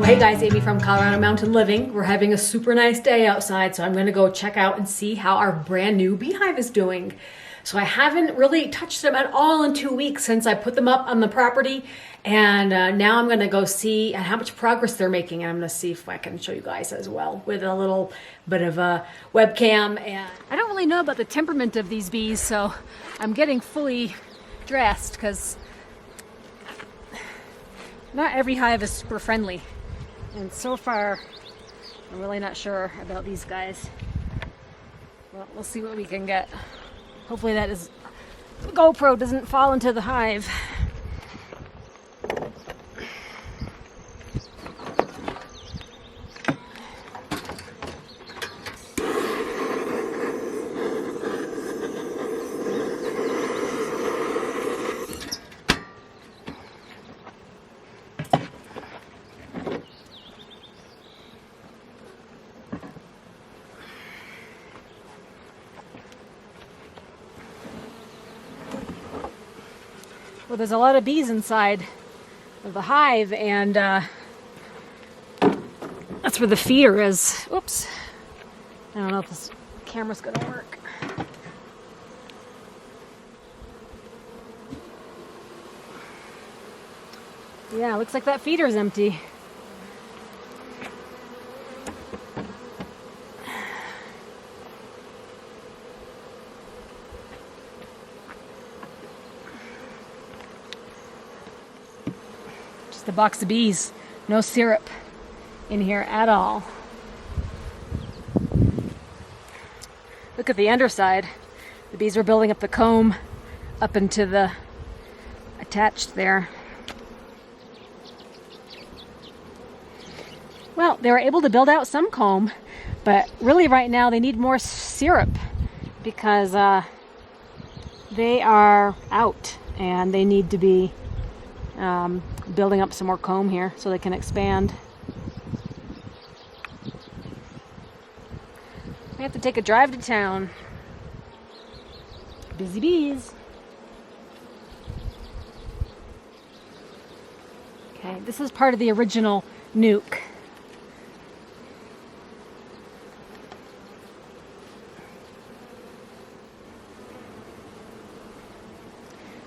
Hey guys, Amy from Colorado Mountain Living. We're having a super nice day outside, so I'm gonna go check out and see how our brand new beehive is doing. So I haven't really touched them at all in 2 weeks since I put them up on the property, and now I'm gonna go see how much progress they're making, and I'm gonna see if I can show you guys as well with a little bit of a webcam. And I don't really know about the temperament of these bees, so I'm getting fully dressed because not every hive is super friendly. And so far, I'm really not sure about these guys. Well, we'll see what we can get. Hopefully the GoPro doesn't fall into the hive. Well, there's a lot of bees inside of the hive, and that's where the feeder is. Oops. I don't know if this camera's gonna work. Yeah, looks like that feeder's empty. A box of bees, no syrup in here at all. Look at the underside. The bees were building up the comb up into the attached there. Well, they were able to build out some comb, but really right now they need more syrup because they are out and they need to be building up some more comb here so they can expand. We have to take a drive to town. Busy bees. Okay, this is part of the original nuke.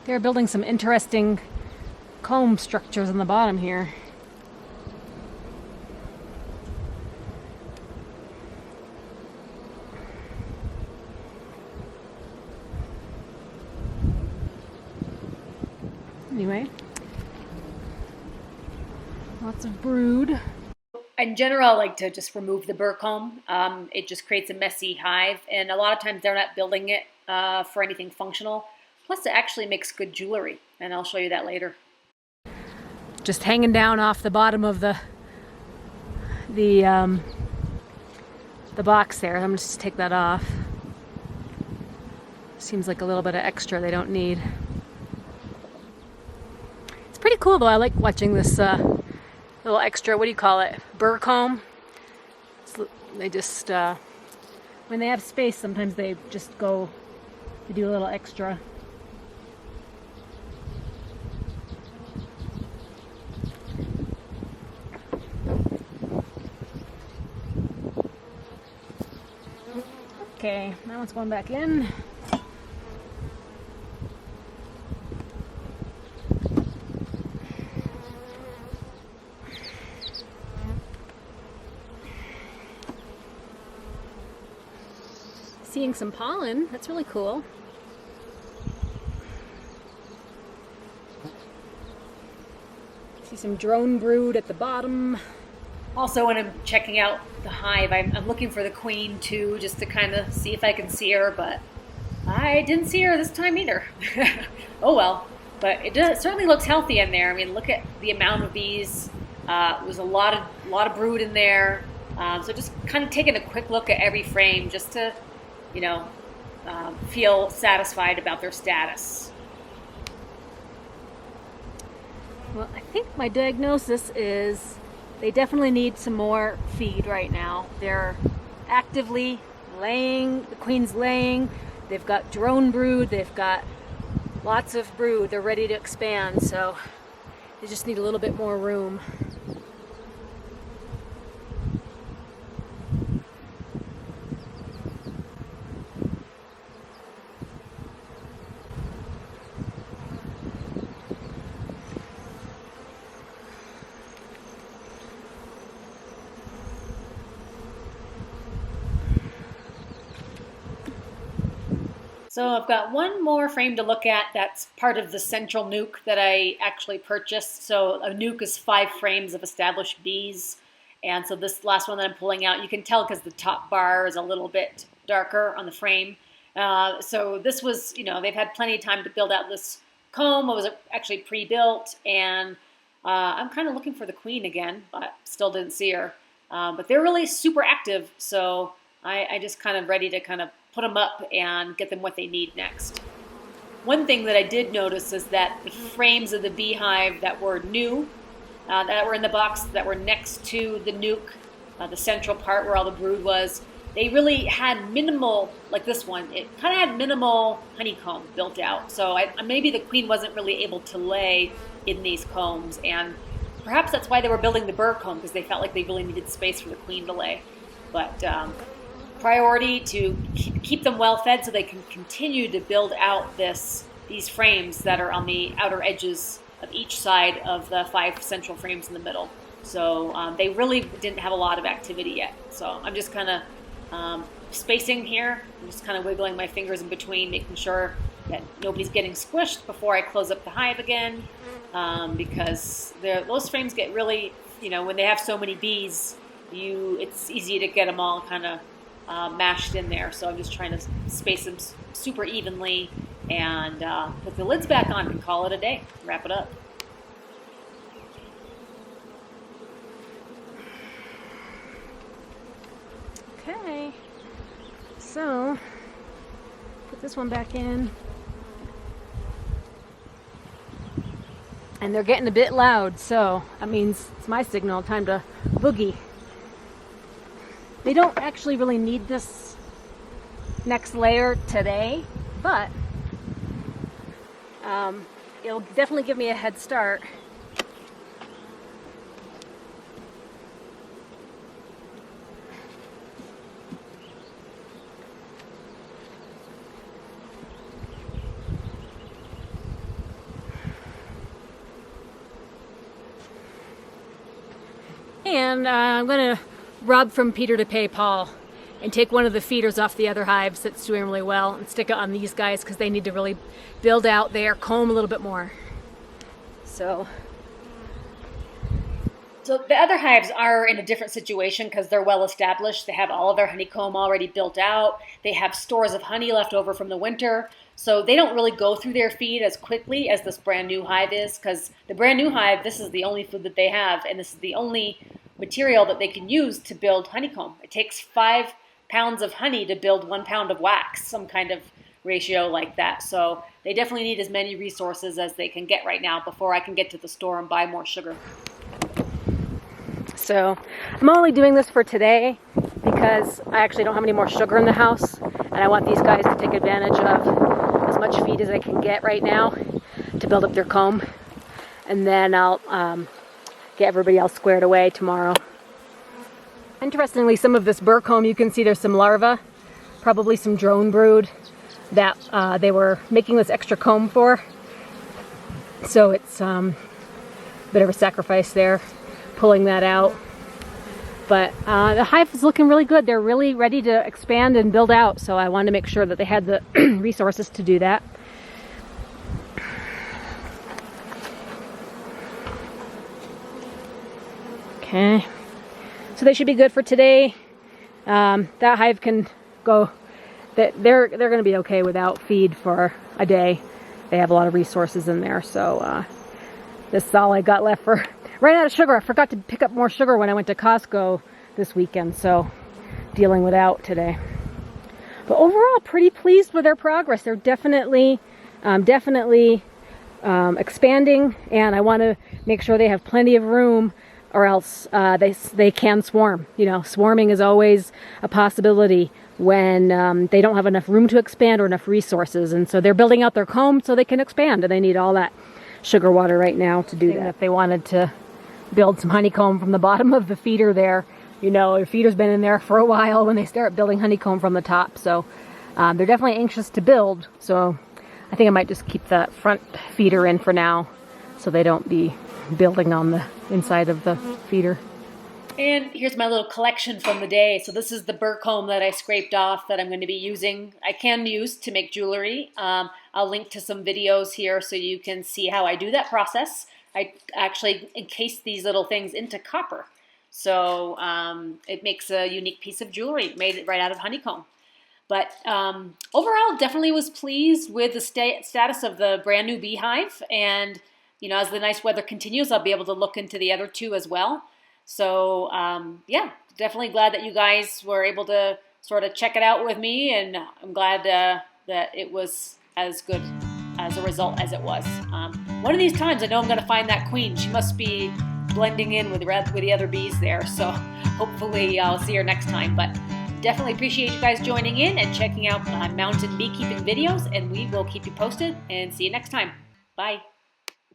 They're building some interesting comb structures on the bottom here. Anyway, lots of brood. In general, I like to just remove the burr comb. It just creates a messy hive, and a lot of times they're not building it for anything functional. Plus, it actually makes good jewelry, and I'll show you that later. Just hanging down off the bottom of the box there. I'm gonna just take that off. Seems like a little bit of extra they don't need. It's pretty cool though. I like watching this little extra, what do you call it? Burr comb. They just, when they have space, sometimes they just go to do a little extra. Okay, that one's going back in. Seeing some pollen, that's really cool. See some drone brood at the bottom. Also, when I'm checking out the hive, I'm looking for the queen too, just to kind of see if I can see her, but I didn't see her this time either. Oh well, but it certainly looks healthy in there. I mean, look at the amount of bees. There's a lot of brood in there. So just kind of taking a quick look at every frame just to, you know, feel satisfied about their status. Well, I think my diagnosis is they definitely need some more feed right now. They're actively laying, the queen's laying, they've got drone brood, they've got lots of brood, they're ready to expand, so they just need a little bit more room. So I've got one more frame to look at that's part of the central nuke that I actually purchased. So a nuke is 5 frames of established bees. And so this last one that I'm pulling out, you can tell because the top bar is a little bit darker on the frame. So this was, they've had plenty of time to build out this comb. It was actually pre-built, and I'm kind of looking for the queen again, but still didn't see her. But they're really super active, so I just kind of ready to kind of put them up and get them what they need next. One thing that I did notice is that the frames of the beehive that were new, that were in the box, that were next to the nuke, the central part where all the brood was, they really had minimal, like this one, it kind of had minimal honeycomb built out. So maybe the queen wasn't really able to lay in these combs, and perhaps that's why they were building the burr comb, because they felt like they really needed space for the queen to lay. But priority to keep them well fed so they can continue to build out these frames that are on the outer edges of each side of the 5 central frames in the middle. So they really didn't have a lot of activity yet. So I'm just kind of spacing here. I'm just kind of wiggling my fingers in between, making sure that nobody's getting squished before I close up the hive again, because those frames get really, when they have so many bees, it's easy to get them all kind of mashed in there. So I'm just trying to space them super evenly and put the lids back on and call it a day. Wrap it up. Okay, so put this one back in. And they're getting a bit loud, so that means it's my signal, time to boogie. They don't actually really need this next layer today, but it'll definitely give me a head start. And I'm going to rub from Peter to pay Paul and take one of the feeders off the other hives that's doing really well and stick it on these guys because they need to really build out their comb a little bit more. So the other hives are in a different situation because they're well established. They have all of their honeycomb already built out. They have stores of honey left over from the winter. So they don't really go through their feed as quickly as this brand new hive is, because the brand new hive, this is the only food that they have, and this is the only material that they can use to build honeycomb. It takes 5 pounds of honey to build 1 pound of wax, some kind of ratio like that. So they definitely need as many resources as they can get right now before I can get to the store and buy more sugar. So I'm only doing this for today because I actually don't have any more sugar in the house, and I want these guys to take advantage of as much feed as I can get right now to build up their comb, and then I'll get everybody else squared away tomorrow. Interestingly, some of this burr comb, you can see there's some larvae, probably some drone brood that they were making this extra comb for. So it's a bit of a sacrifice there, pulling that out. But the hive is looking really good. They're really ready to expand and build out, so I wanted to make sure that they had the resources to do that. Okay, so they should be good for today. That hive can go, they're going to be okay without feed for a day. They have a lot of resources in there, so this is all I got left for. Ran out of sugar. I forgot to pick up more sugar when I went to Costco this weekend, so dealing without today. But overall, pretty pleased with their progress. They're definitely expanding, and I want to make sure they have plenty of room, or else they can swarm. Swarming is always a possibility when they don't have enough room to expand or enough resources, and so they're building out their comb so they can expand, and they need all that sugar water right now to do that. If they wanted to build some honeycomb from the bottom of the feeder there, your feeder's been in there for a while when they start building honeycomb from the top. So they're definitely anxious to build. So I think I might just keep the front feeder in for now so they don't be building on the inside of the feeder. And here's my little collection from the day. So this is the burr comb that I scraped off that I'm going to be using. I can use to make jewelry. I'll link to some videos here so you can see how I do that process. I actually encased these little things into copper. So it makes a unique piece of jewelry made it right out of honeycomb. But overall, definitely was pleased with the status of the brand new beehive. And, you know, as the nice weather continues, I'll be able to look into the other two as well. So, yeah, definitely glad that you guys were able to sort of check it out with me. And I'm glad that it was as good as a result as it was. One of these times, I know I'm going to find that queen. She must be blending in with the other bees there. So hopefully I'll see her next time. But definitely appreciate you guys joining in and checking out my mountain beekeeping videos. And we will keep you posted and see you next time. Bye.